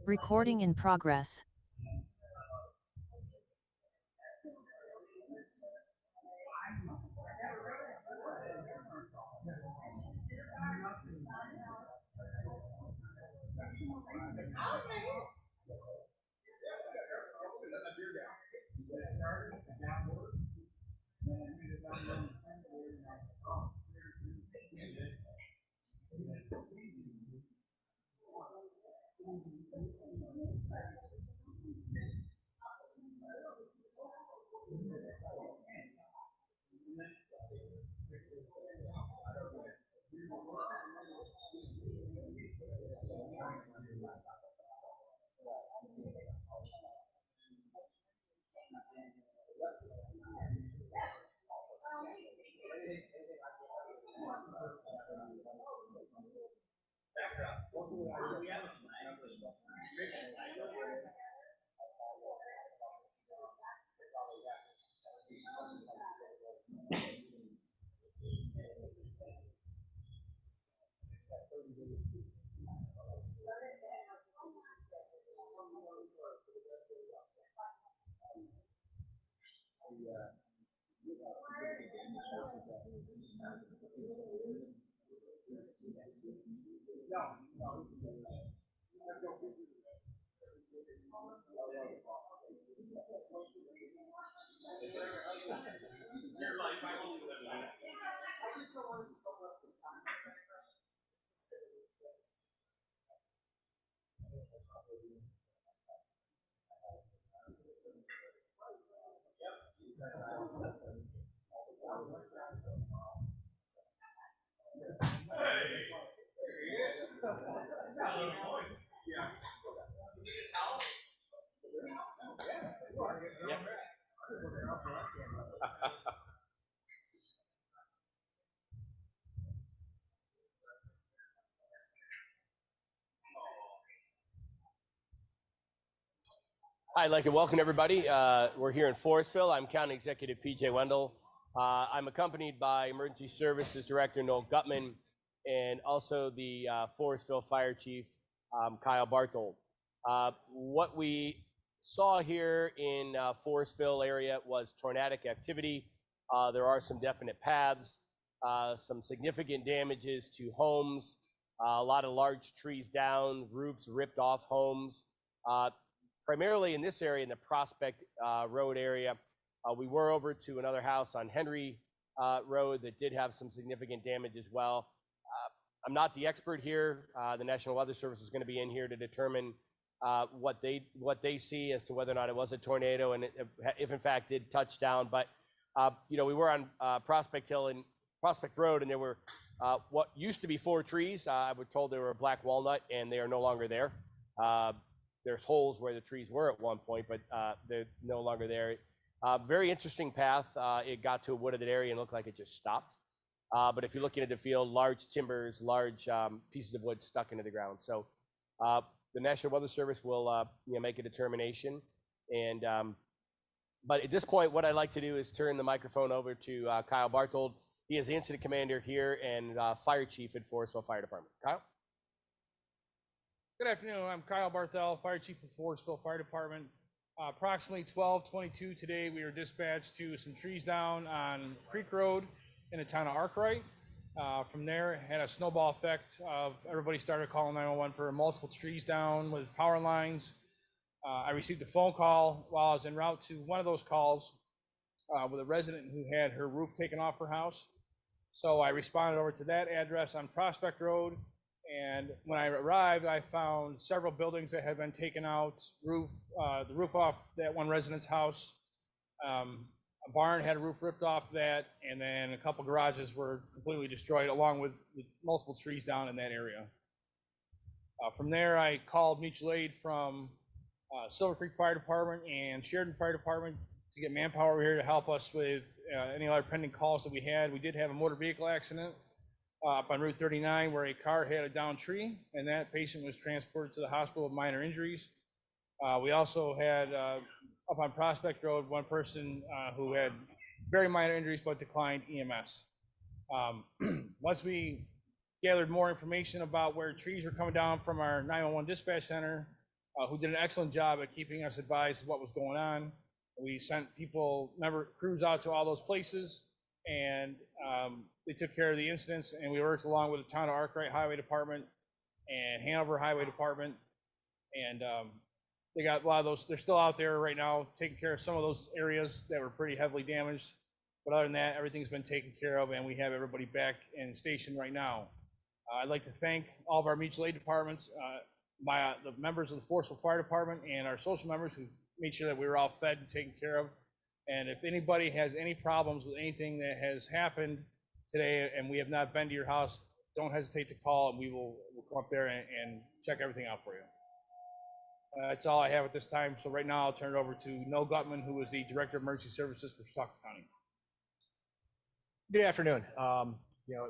Recording in progress. I'd like to welcome everybody. We're here in Forestville. I'm County Executive P.J. Wendell. I'm accompanied by Emergency Services Director Noel Gutman and also the Forestville Fire Chief Kyle Barthold. What we saw here in Forestville area was tornadic activity. There are some definite paths, some significant damages to homes, a lot of large trees down, roofs ripped off homes. Primarily in this area, in the Prospect Road area. We were over to another house on Henry Road that did have some significant damage as well. I'm not the expert here. The National Weather Service is going to be in here to determine what they see as to whether or not it was a tornado and if in fact did touch down. But we were on Prospect Hill and Prospect Road, and there were what used to be 4 trees. I was told they were a black walnut, and they are no longer there. There's holes where the trees were at one point, but they're no longer there. Very interesting path. It got to a wooded area and looked like it just stopped. But if you're looking at the field, large timbers, large pieces of wood stuck into the ground. So the National Weather Service will make a determination. And but at this point, what I'd like to do is turn the microphone over to Kyle Barthold. He is the incident commander here and fire chief at Forestville Fire Department. Kyle? Good afternoon. I'm Kyle Barthel, Fire Chief of Forestville Fire Department. Approximately 12:22 today, we were dispatched to some trees down on Creek Road in the town of Arkwright. From there, it had a snowball effect of everybody started calling 911 for multiple trees down with power lines. I received a phone call while I was en route to one of those calls with a resident who had her roof taken off her house. So I responded over to that address on Prospect Road. And when I arrived, I found several buildings that had been taken out, the roof off that one resident's house. A barn had a roof ripped off that, and then a couple garages were completely destroyed, along with multiple trees down in that area. From there, I called mutual aid from Silver Creek Fire Department and Sheridan Fire Department to get manpower over here to help us with any other pending calls that we had. We did have a motor vehicle accident up on Route 39 where a car hit a downed tree, and that patient was transported to the hospital with minor injuries. We also had up on Prospect Road one person who had very minor injuries but declined EMS. Once we gathered more information about where trees were coming down from our 911 dispatch center, who did an excellent job at keeping us advised of what was going on, we sent crews out to all those places, and they took care of the incidents, and we worked along with the town of Arkwright Highway Department and Hanover Highway Department, and they got a lot of those. They're still out there right now taking care of some of those areas that were pretty heavily damaged, but other than that, everything's been taken care of, and we have everybody back in station right now. I'd like to thank all of our mutual aid departments, the members of the Forestville Fire Department, and our social members who made sure that we were all fed and taken care of. And if anybody has any problems with anything that has happened today and we have not been to your house, don't hesitate to call, and we'll come up there and check everything out for you. That's all I have at this time. So right now I'll turn it over to Noel Gutman, who is the Director of Emergency Services for Chautauqua County. Good afternoon.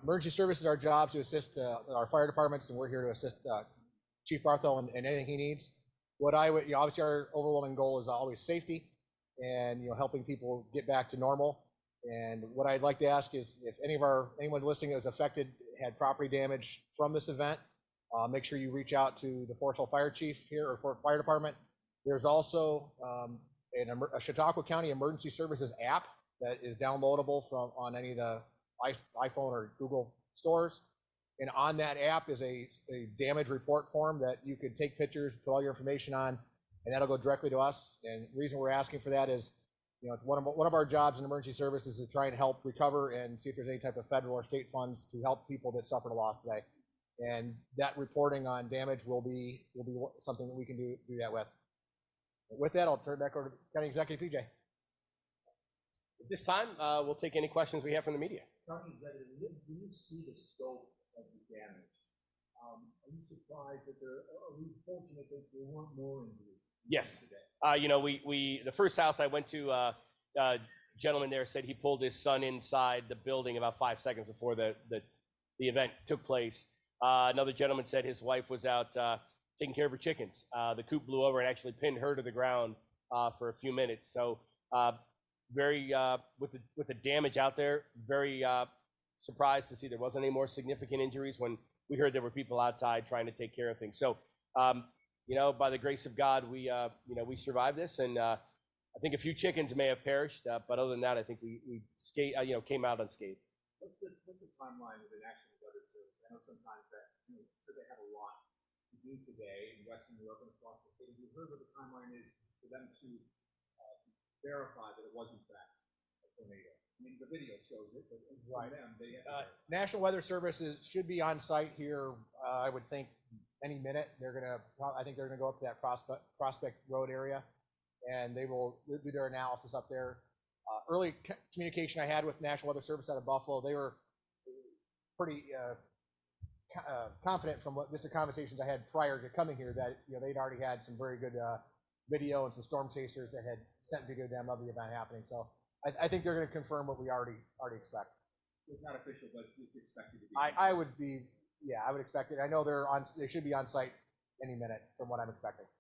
Emergency services, our job to assist our fire departments, and we're here to assist Chief Barthel in anything he needs. What I would, obviously our overwhelming goal is always safety and, helping people get back to normal. And what I'd like to ask is if anyone listening is affected, had property damage from this event, make sure you reach out to the Forestville Fire Chief here or for Fire Department. There's also a Chautauqua County Emergency Services app that is downloadable on any of the iPhone or Google stores. And on that app is a damage report form that you could take pictures, put all your information on, and that'll go directly to us. And the reason we're asking for that is, it's one of our jobs in emergency services is to try and help recover and see if there's any type of federal or state funds to help people that suffered a loss today. And that reporting on damage will be something that we can do that with. With that, I'll turn it back over to County Executive PJ. At this time, we'll take any questions we have from the media. County Executive, when you see the scope of the damage, are you surprised that are we fortunate that there weren't more injuries? Yes. Today? The first house I went to, a gentleman there said he pulled his son inside the building about 5 seconds before the event took place. Another gentleman said his wife was out taking care of her chickens. The coop blew over and actually pinned her to the ground for a few minutes. So with the damage out there, very surprised to see there wasn't any more significant injuries when we heard there were people outside trying to take care of things. So, by the grace of God, we survived this, and I think a few chickens may have perished, but other than that, I think we came out unscathed. What's the timeline of an actual weather service? I know sometimes that they have a lot to do today in Western New York and across the state. Have you heard what the timeline is for them to verify that it was in fact a tornado? I mean, the video shows it, but Right. Them, they have National Weather Services should be on site here. I would think any minute. I think they're gonna go up to that Prospect Road area, and they will do their analysis up there. Early communication I had with National Weather Service out of Buffalo, they were pretty confident from just the conversations I had prior to coming here that they'd already had some very good video and some storm chasers that had sent video to them of the event happening. So I think they're going to confirm what we already expect. It's not official, but it's expected to be. I would expect it. I know they should be on site any minute from what I'm expecting. Do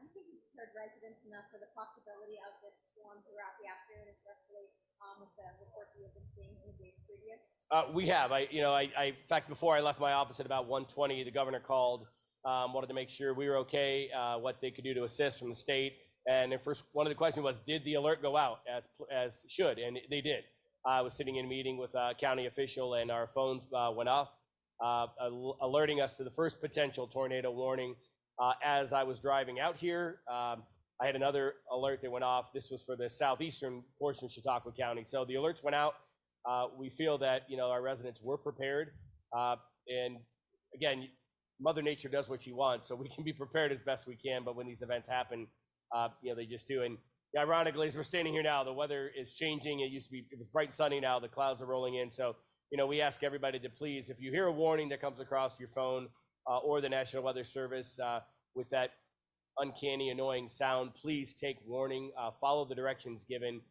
you think you prepared residents enough for the possibility of this storm throughout the afternoon, especially with the reports you have been seeing in the days previous? We have. In fact, before I left my office at about 1:20, the governor called, wanted to make sure we were okay, what they could do to assist from the state. And the first one of the questions was, did the alert go out as should? And they did. I was sitting in a meeting with a county official, and our phones went off, alerting us to the first potential tornado warning. As I was driving out here, I had another alert that went off. This was for the southeastern portion of Chautauqua County. So the alerts went out. We feel that our residents were prepared, and again, Mother Nature does what she wants, so we can be prepared as best we can. But when these events happen, they just do. And ironically, as we're standing here now, the weather is changing. It was bright and sunny. Now the clouds are rolling in. So we ask everybody to please, if you hear a warning that comes across your phone or the National Weather Service with that uncanny, annoying sound, please take warning. Follow the directions given.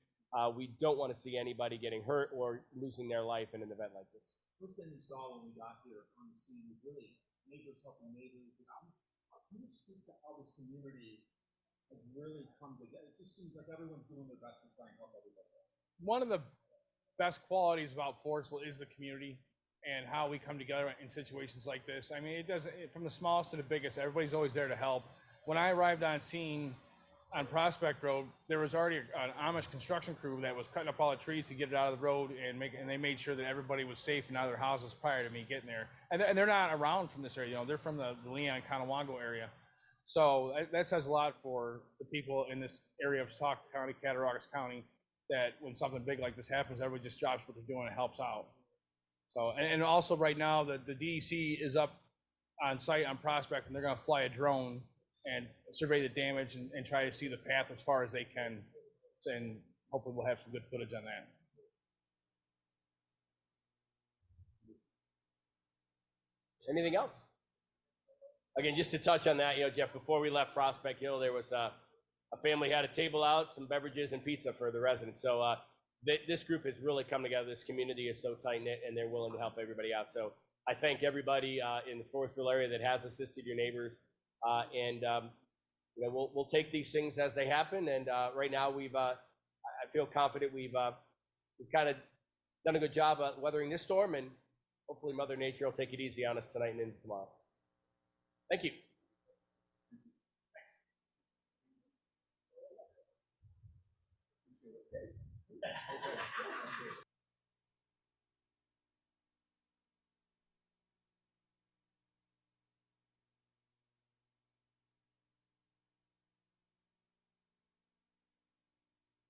We don't want to see anybody getting hurt or losing their life in an event like this. First thing we saw when we got here on the scene was really neighbors helping neighbors. Can you speak to how this community has really come together? It just seems like everyone's doing their best to try and help everybody. One of the best qualities about Forestville is the community and how we come together in situations like this. I mean, from the smallest to the biggest, everybody's always there to help. When I arrived on scene on Prospect Road, there was already an Amish construction crew that was cutting up all the trees to get it out of the road, and they made sure that everybody was safe and out of their houses prior to me getting there. And they're not around from this area, they're from the Leon, Conewango area. So that says a lot for the people in this area of Chautauqua County, Cattaraugus County, that when something big like this happens, everybody just drops what they're doing and helps out. So, and also right now, the DEC is up on site on Prospect, and they're gonna fly a drone and survey the damage and try to see the path as far as they can. And hopefully we'll have some good footage on that. Anything else? Again, just to touch on that, Jeff, before we left Prospect Hill, there was a family had a table out, some beverages and pizza for the residents. So this group has really come together. This community is so tight-knit, and they're willing to help everybody out. So I thank everybody in the Forestville area that has assisted your neighbors. We'll take these things as they happen. And right now, I feel confident we've kind of done a good job at weathering this storm, and hopefully Mother Nature will take it easy on us tonight and into tomorrow. Thank you.